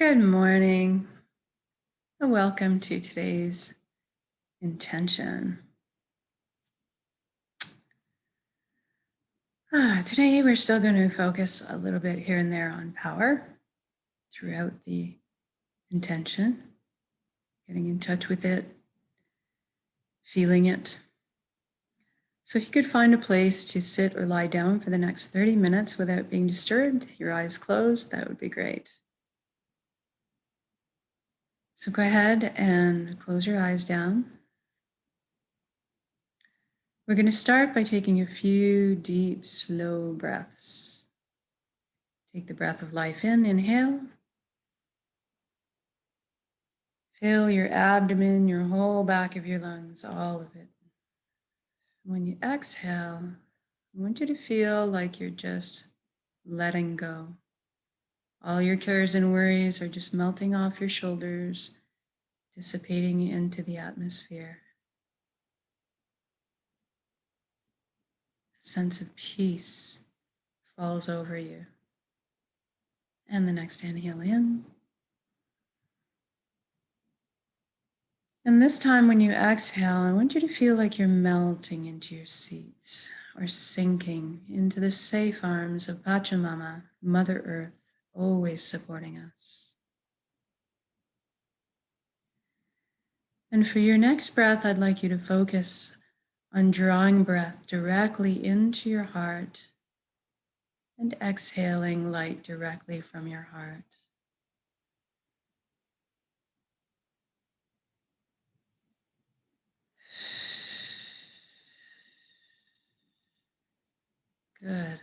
Good morning, and welcome to today's intention. Today, we're still going to focus a little bit here and there on power throughout the intention, getting in touch with it, feeling it. So if you could find a place to sit or lie down for the next 30 minutes without being disturbed, your eyes closed, that would be great. So go ahead and close your eyes down. We're going to start by taking a few deep, slow breaths. Take the breath of life in, inhale. Fill your abdomen, your whole back of your lungs, all of it. When you exhale, I want you to feel like you're just letting go. All your cares and worries are just melting off your shoulders, dissipating into the atmosphere. A sense of peace falls over you. And the next inhale in. And this time when you exhale, I want you to feel like you're melting into your seat or sinking into the safe arms of Pachamama, Mother Earth, always supporting us. And for your next breath, I'd like you to focus on drawing breath directly into your heart and exhaling light directly from your heart. Good.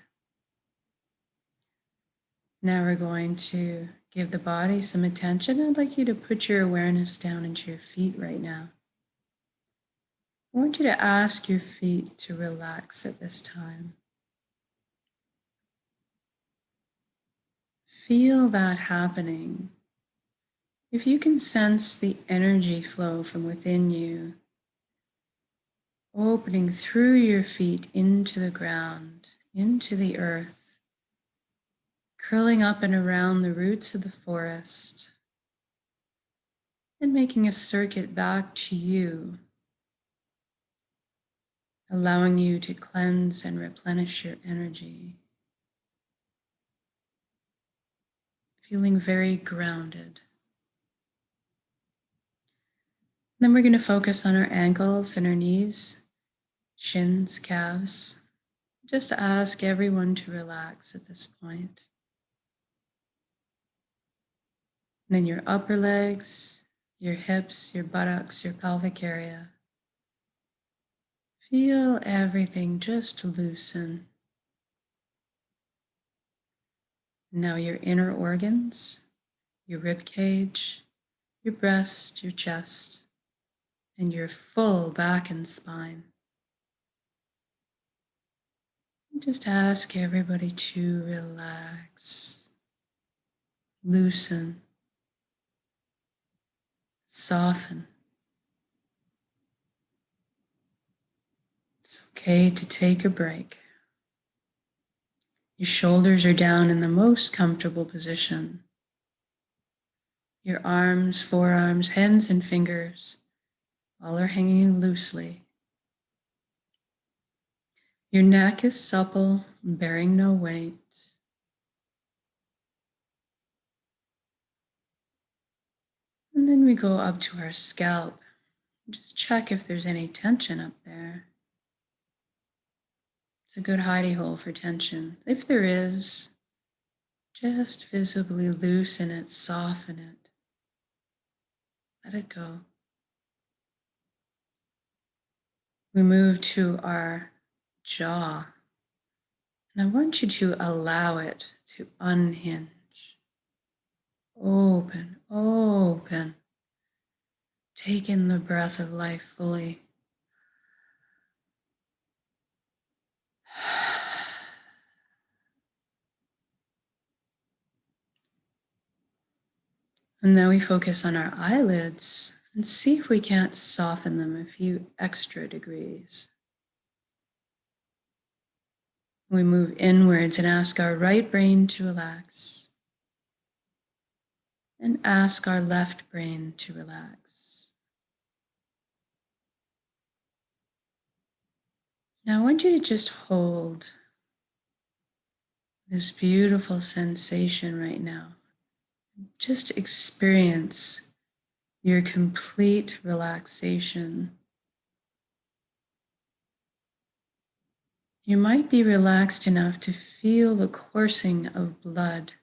Now we're going to give the body some attention. I'd like you to put your awareness down into your feet right now. I want you to ask your feet to relax at this time. Feel that happening. If you can sense the energy flow from within you, opening through your feet into the ground, into the earth, curling up and around the roots of the forest, and making a circuit back to you, allowing you to cleanse and replenish your energy. Feeling very grounded. Then we're going to focus on our ankles and our knees, shins, calves. Just ask everyone to relax at this point. And then your upper legs, your hips, your buttocks, your pelvic area. Feel everything just loosen. Now your inner organs, your rib cage, your breast, your chest, and your full back and spine. Just ask everybody to relax, loosen, soften. It's okay to take a break. Your shoulders are down in the most comfortable position. Your arms, forearms, hands, and fingers all are hanging loosely. Your neck is supple, bearing no weight. And then we go up to our scalp. Just check if there's any tension up there. It's a good hidey hole for tension. If there is, just visibly loosen it, soften it. Let it go. We move to our jaw. And I want you to allow it to unhinge. Open, open. Take in the breath of life fully. And then we focus on our eyelids and see if we can't soften them a few extra degrees. We move inwards and ask our right brain to relax. and ask our left brain to relax. Now I want you to just hold this beautiful sensation right now. Just experience your complete relaxation. You might be relaxed enough to feel the coursing of blood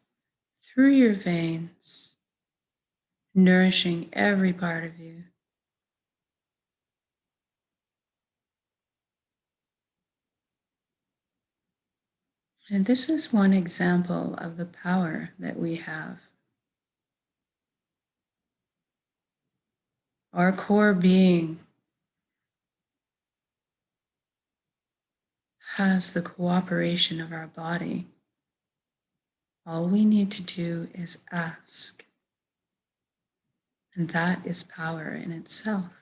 through your veins, nourishing every part of you. And this is one example of the power that we have. Our core being has the cooperation of our body. All we need to do is ask. And that is power in itself.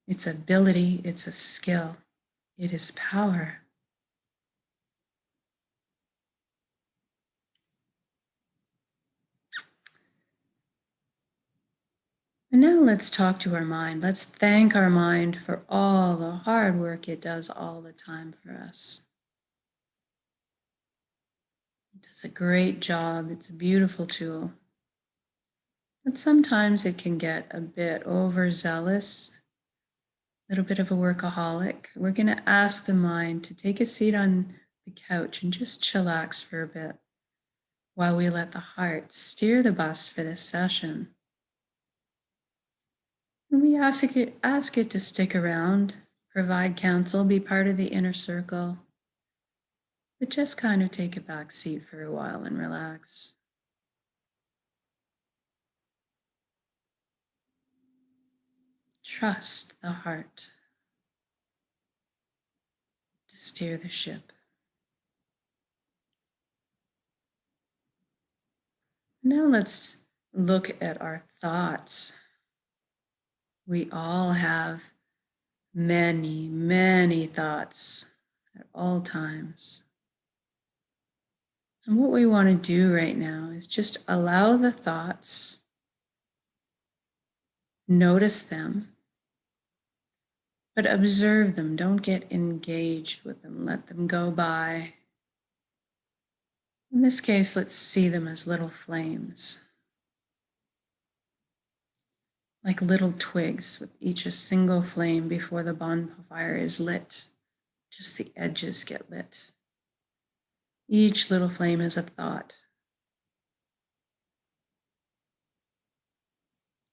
It's ability, it's a skill, it is power. And now let's talk to our mind. Let's thank our mind for all the hard work it does all the time for us. It does a great job. It's a beautiful tool. But sometimes it can get a bit overzealous, a little bit of a workaholic. We're going to ask the mind to take a seat on the couch and just chillax for a bit while we let the heart steer the bus for this session. And we ask it to stick around, provide counsel, be part of the inner circle, but just kind of take a back seat for a while and relax. Trust the heart to steer the ship. Now let's look at our thoughts. We all have many, many thoughts at all times. And what we want to do right now is just allow the thoughts, notice them, but observe them. Don't get engaged with them. Let them go by. In this case, let's see them as little flames, like little twigs with each a single flame before the bonfire is lit. Just the edges get lit. Each little flame is a thought.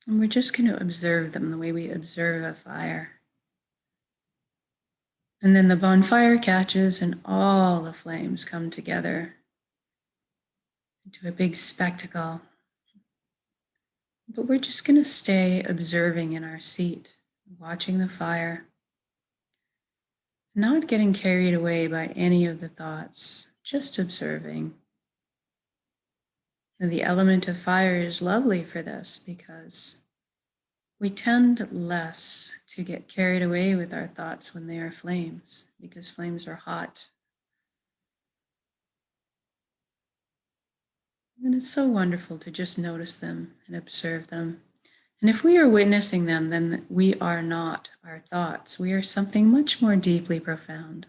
And we're just going to observe them the way we observe a fire. And then the bonfire catches and all the flames come together into a big spectacle. But we're just going to stay observing in our seat, watching the fire, not getting carried away by any of the thoughts, just observing. And the element of fire is lovely for this because we tend less to get carried away with our thoughts when they are flames, because flames are hot. And it's so wonderful to just notice them and observe them. And if we are witnessing them, then we are not our thoughts. We are something much more deeply profound.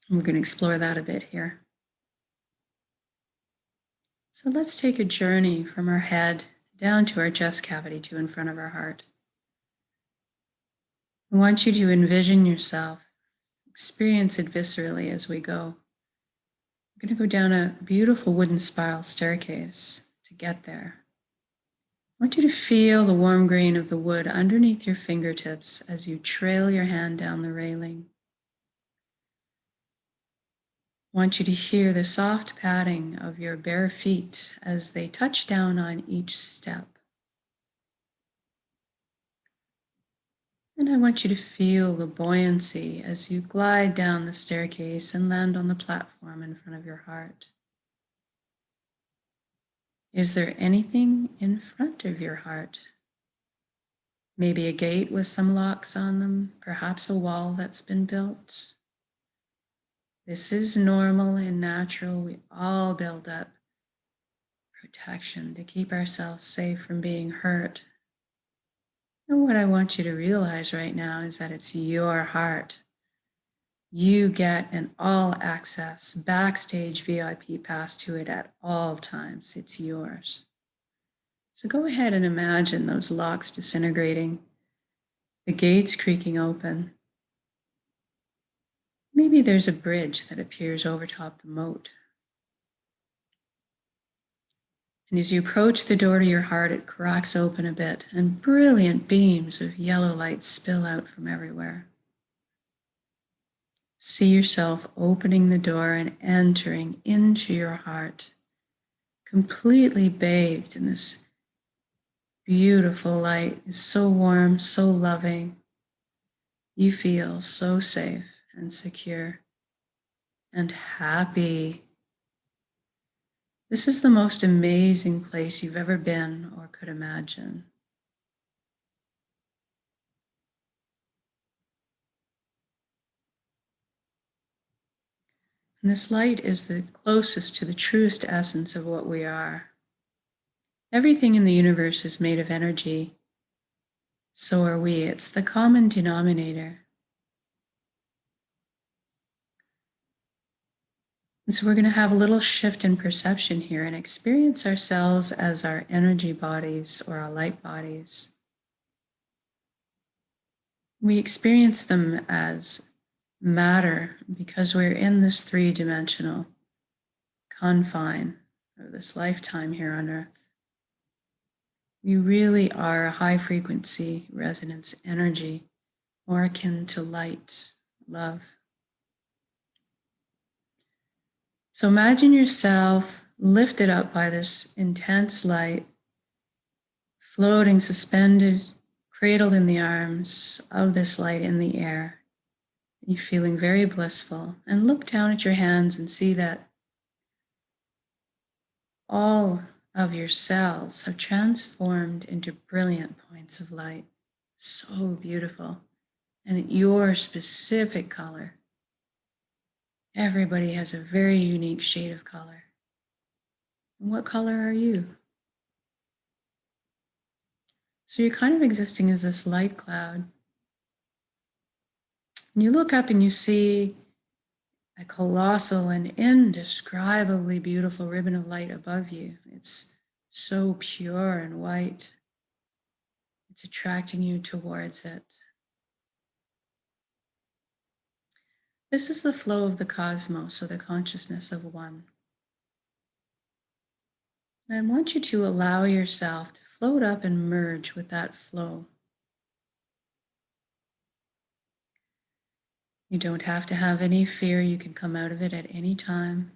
And we're going to explore that a bit here. So let's take a journey from our head down to our chest cavity to in front of our heart. I want you to envision yourself, experience it viscerally as we go. We're going to go down a beautiful wooden spiral staircase to get there. I want you to feel the warm grain of the wood underneath your fingertips as you trail your hand down the railing. I want you to hear the soft padding of your bare feet as they touch down on each step. And I want you to feel the buoyancy as you glide down the staircase and land on the platform in front of your heart. Is there anything in front of your heart? Maybe a gate with some locks on them, perhaps a wall that's been built. This is normal and natural. We all build up protection to keep ourselves safe from being hurt. And what I want you to realize right now is that it's your heart. You get an all access backstage VIP pass to it at all times. It's yours. So go ahead and imagine those locks disintegrating, the gates creaking open. Maybe there's a bridge that appears over top the moat. And as you approach the door to your heart, it cracks open a bit, and brilliant beams of yellow light spill out from everywhere. See yourself opening the door and entering into your heart, completely bathed in this beautiful light. It's so warm, so loving. You feel so safe and secure and happy. This is the most amazing place you've ever been or could imagine. And this light is the closest to the truest essence of what we are. Everything in the universe is made of energy. So are we. It's the common denominator. And so we're going to have a little shift in perception here and experience ourselves as our energy bodies or our light bodies. We experience them as matter because we're in this three-dimensional confine of this lifetime here on Earth. We really are a high-frequency resonance energy, more akin to light, love. So imagine yourself lifted up by this intense light, floating, suspended, cradled in the arms of this light in the air. You're feeling very blissful. And look down at your hands and see that all of your cells have transformed into brilliant points of light. So beautiful. And your specific color. Everybody has a very unique shade of color. And what color are you? So you're kind of existing as this light cloud. And you look up and you see a colossal and indescribably beautiful ribbon of light above you. It's so pure and white. It's attracting you towards it. This is the flow of the cosmos, or the consciousness of one. And I want you to allow yourself to float up and merge with that flow. You don't have to have any fear. You can come out of it at any time.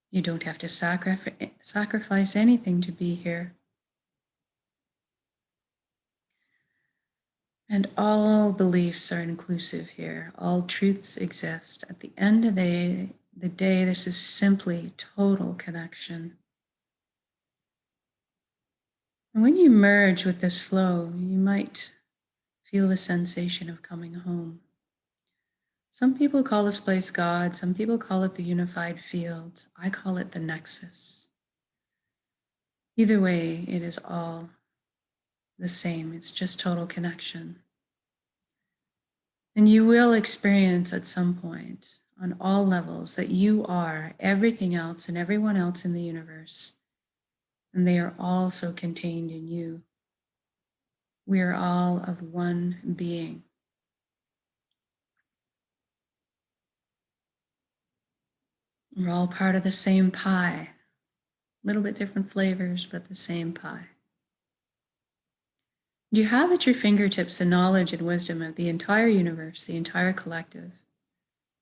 You don't have to sacrifice anything to be here. And all beliefs are inclusive here. All truths exist. At the end of the day, this is simply total connection. And when you merge with this flow, you might feel the sensation of coming home. Some people call this place God. Some people call it the unified field. I call it the nexus. Either way, it is all the same. It's just total connection. And you will experience at some point on all levels that you are everything else and everyone else in the universe. And they are also contained in you. We are all of one being. We're all part of the same pie. A little bit different flavors, but the same pie. You have at your fingertips the knowledge and wisdom of the entire universe, the entire collective.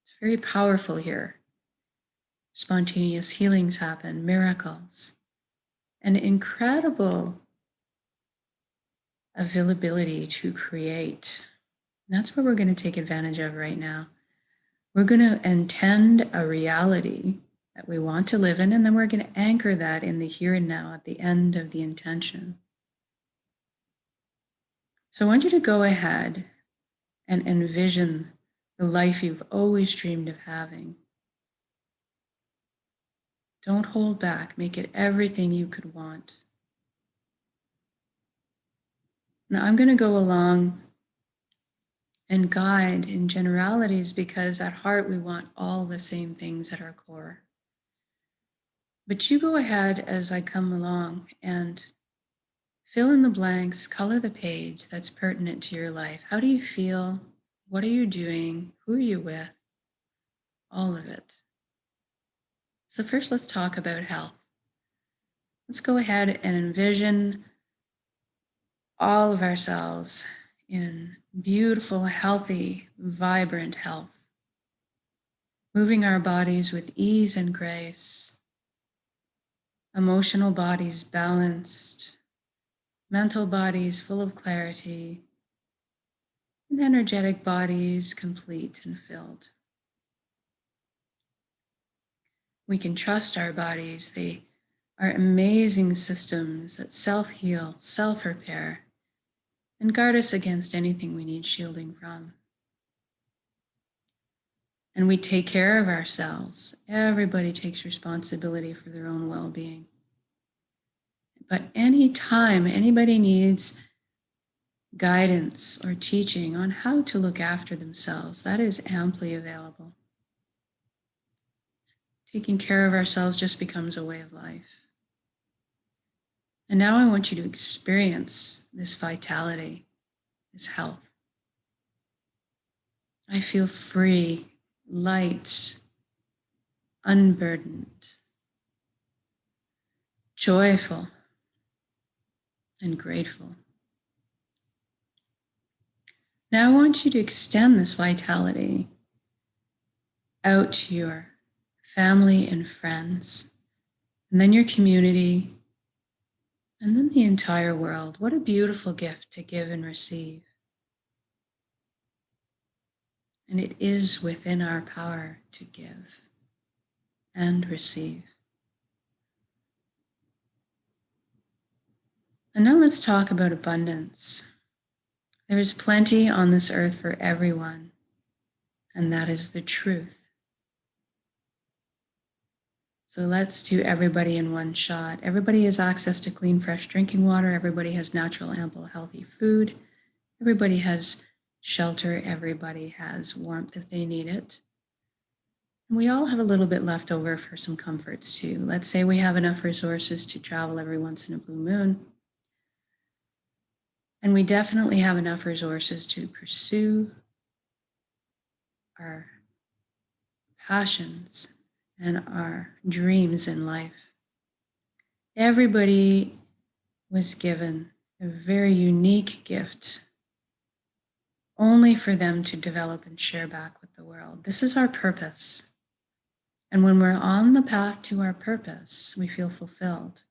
It's very powerful here. Spontaneous healings happen, miracles, an incredible availability to create. And that's what we're going to take advantage of right now. We're going to intend a reality that we want to live in, and then we're going to anchor that in the here and now at the end of the intention. So I want you to go ahead and envision the life you've always dreamed of having. Don't hold back. Make it everything you could want. Now I'm going to go along and guide in generalities because at heart we want all the same things at our core. But you go ahead as I come along and fill in the blanks, color the page that's pertinent to your life. How do you feel? What are you doing? Who are you with? All of it. So first, let's talk about health. Let's go ahead and envision all of ourselves in beautiful, healthy, vibrant health. Moving our bodies with ease and grace. Emotional bodies balanced. Mental bodies full of clarity. And energetic bodies complete and filled. We can trust our bodies. They are amazing systems that self-heal, self-repair, and guard us against anything we need shielding from. And we take care of ourselves. Everybody takes responsibility for their own well-being. But anytime anybody needs guidance or teaching on how to look after themselves, that is amply available. Taking care of ourselves just becomes a way of life. And now I want you to experience this vitality, this health. I feel free, light, unburdened, joyful, and grateful. Now I want you to extend this vitality out to your family and friends, and then your community, and then the entire world. What a beautiful gift to give and receive. And it is within our power to give and receive. And now let's talk about abundance. There is plenty on this earth for everyone, and that is the truth. So let's do everybody in one shot. Everybody has access to clean, fresh drinking water. Everybody has natural, ample, healthy food. Everybody has shelter. Everybody has warmth if they need it. And we all have a little bit left over for some comforts too. Let's say we have enough resources to travel every once in a blue moon. And we definitely have enough resources to pursue our passions and our dreams in life. Everybody was given a very unique gift only for them to develop and share back with the world. This is our purpose. And when we're on the path to our purpose, we feel fulfilled.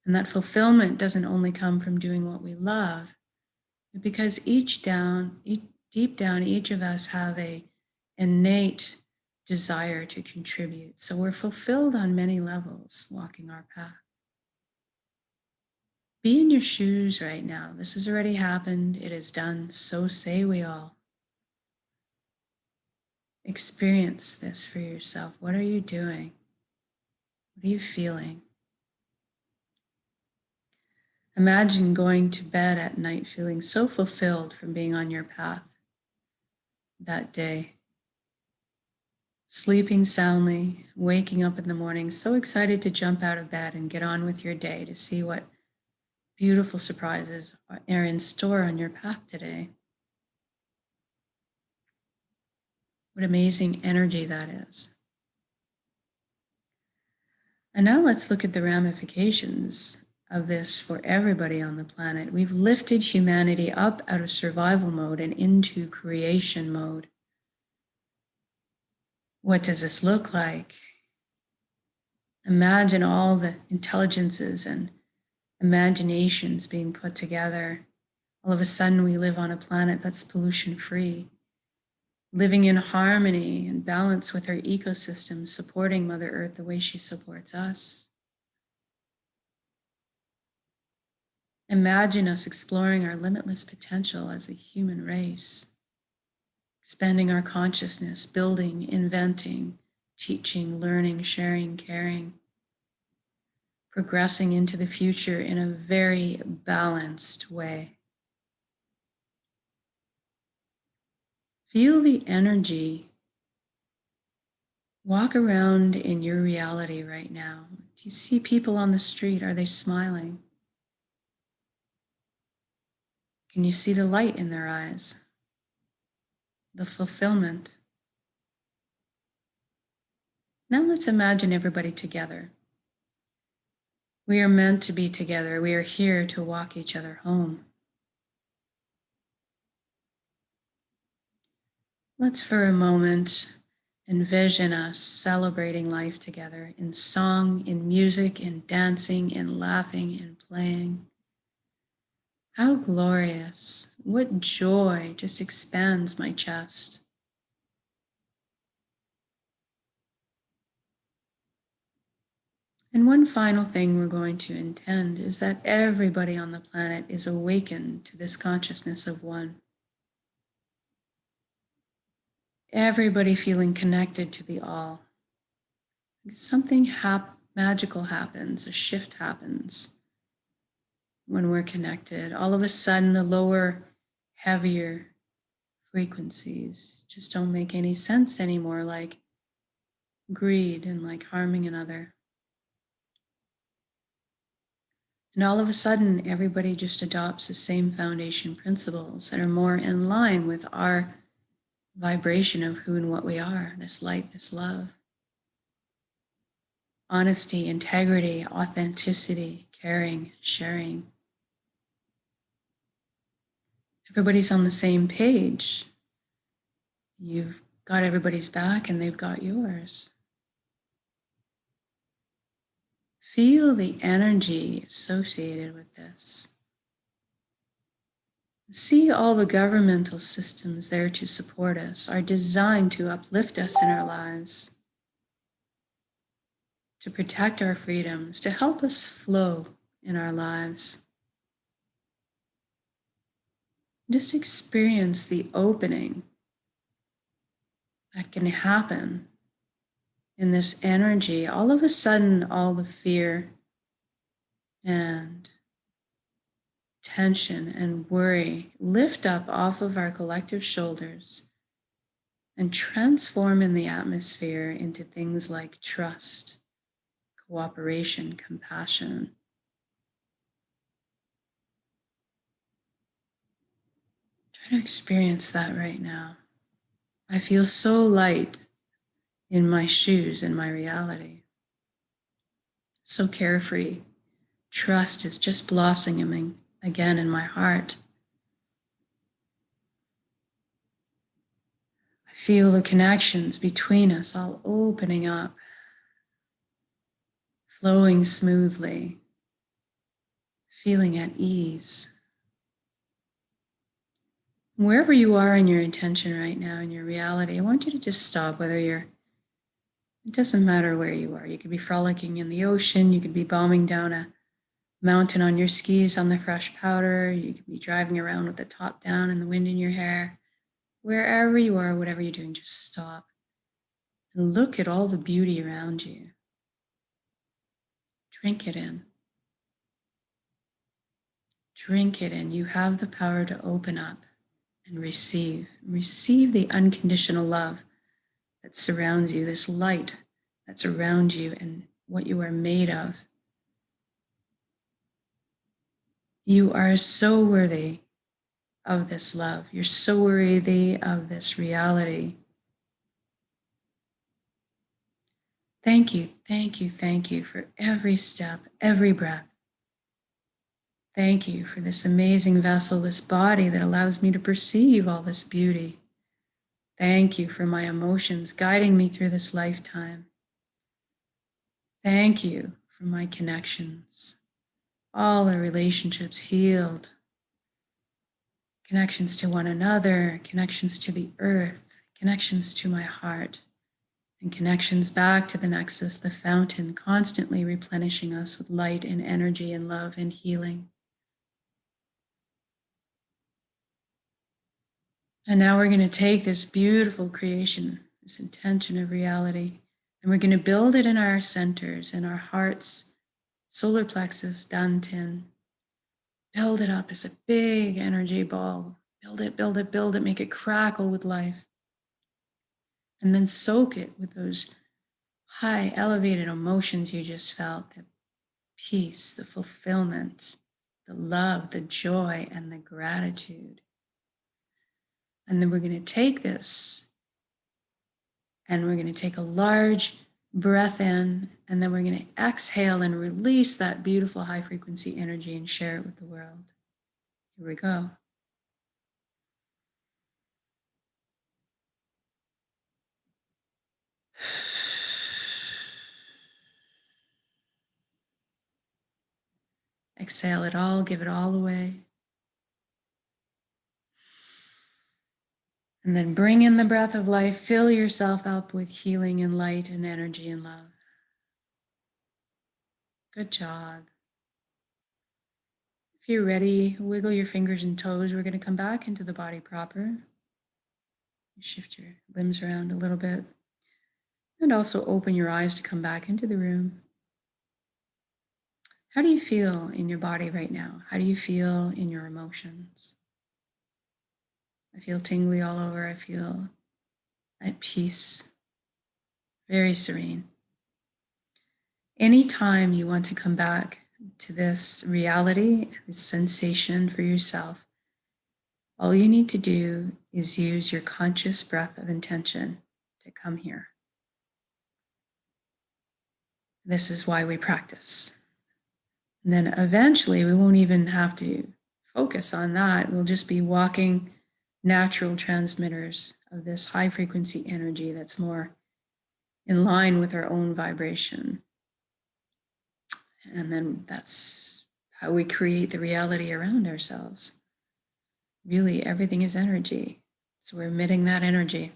And that fulfillment doesn't only come from doing what we love, but because deep down, each of us have a innate desire to contribute. So we're fulfilled on many levels walking our path. Be in your shoes right now. This has already happened. It is done. So say we all. Experience this for yourself. What are you doing? What are you feeling? Imagine going to bed at night feeling so fulfilled from being on your path that day. Sleeping soundly, waking up in the morning, so excited to jump out of bed and get on with your day to see what beautiful surprises are in store on your path today. What amazing energy that is. And now let's look at the ramifications of this for everybody on the planet. We've lifted humanity up out of survival mode and into creation mode. What does this look like? Imagine all the intelligences and imaginations being put together. All of a sudden, we live on a planet that's pollution-free, living in harmony and balance with our ecosystem, supporting Mother Earth the way she supports us. Imagine us exploring our limitless potential as a human race, expanding our consciousness, building, inventing, teaching, learning, sharing, caring, progressing into the future in a very balanced way. Feel the energy. Walk around in your reality right now. Do you see people on the street? Are they smiling? Can you see the light in their eyes? The fulfillment? Now let's imagine everybody together. We are meant to be together. We are here to walk each other home. Let's for a moment envision us celebrating life together in song, in music, in dancing, in laughing, in playing. How glorious. What joy just expands my chest. And one final thing we're going to intend is that everybody on the planet is awakened to this consciousness of one. Everybody feeling connected to the all. Something magical happens, a shift happens when we're connected. All of a sudden, the lower, heavier frequencies just don't make any sense anymore, like greed and like harming another. And all of a sudden, everybody just adopts the same foundation principles that are more in line with our vibration of who and what we are, this light, this love. Honesty, integrity, authenticity, caring, sharing. Everybody's on the same page. You've got everybody's back and they've got yours. Feel the energy associated with this. See all the governmental systems there to support us are designed to uplift us in our lives, to protect our freedoms, to help us flow in our lives. Just experience the opening that can happen in this energy. All of a sudden, all the fear and tension and worry lift up off of our collective shoulders and transform in the atmosphere into things like trust, cooperation, compassion. Try to experience that right now. I feel so light in my shoes, in my reality. So carefree. Trust is just blossoming again in my heart. I feel the connections between us all opening up, flowing smoothly, feeling at ease. Wherever you are in your intention right now, in your reality, I want you to just stop, it doesn't matter where you are. You could be frolicking in the ocean, you could be bombing down a mountain on your skis on the fresh powder, you could be driving around with the top down and the wind in your hair. Wherever you are, whatever you're doing, just stop and look at all the beauty around you. Drink it in. Drink it in. You have the power to open up and receive. Receive the unconditional love that surrounds you, this light that's around you and what you are made of. You are so worthy of this love. You're so worthy of this reality. Thank you, thank you, thank you for every step, every breath. Thank you for this amazing vessel, this body that allows me to perceive all this beauty. Thank you for my emotions guiding me through this lifetime. Thank you for my connections, all the relationships healed, connections to one another, connections to the earth, connections to my heart, and connections back to the nexus, the fountain, constantly replenishing us with light and energy and love and healing. And now we're going to take this beautiful creation, this intention of reality, and we're going to build it in our centers, in our hearts, solar plexus, dantian. Build it up as a big energy ball. Build it, build it, build it, make it crackle with life. And then soak it with those high elevated emotions you just felt, the peace, the fulfillment, the love, the joy, and the gratitude. And then we're going to take this and we're going to take a large breath in, and then we're going to exhale and release that beautiful high frequency energy and share it with the world. Here we go. Exhale it all, give it all away. And then bring in the breath of life, fill yourself up with healing and light and energy and love. Good job. If you're ready, wiggle your fingers and toes. We're going to come back into the body proper. Shift your limbs around a little bit. And also open your eyes to come back into the room. How do you feel in your body right now? How do you feel in your emotions? I feel tingly all over. I feel at peace, very serene. Anytime you want to come back to this reality, this sensation for yourself, all you need to do is use your conscious breath of intention to come here. This is why we practice. And then eventually we won't even have to focus on that. We'll just be walking natural transmitters of this high frequency energy that's more in line with our own vibration. And then that's how we create the reality around ourselves. Really, everything is energy. So we're emitting that energy.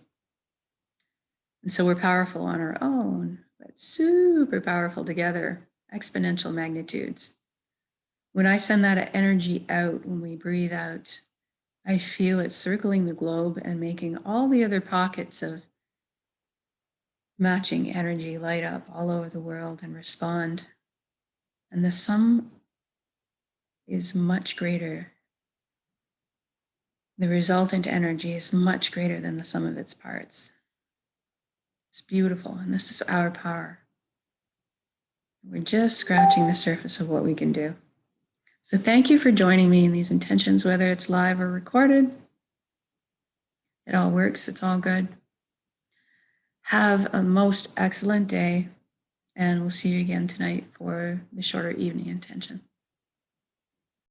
And so we're powerful on our own, but super powerful together, exponential magnitudes. When I send that energy out, when we breathe out, I feel it circling the globe and making all the other pockets of matching energy light up all over the world and respond. And the sum is much greater. The resultant energy is much greater than the sum of its parts. It's beautiful, and this is our power. We're just scratching the surface of what we can do. So thank you for joining me in these intentions, whether it's live or recorded. It all works, it's all good. Have a most excellent day, and we'll see you again tonight for the shorter evening intention.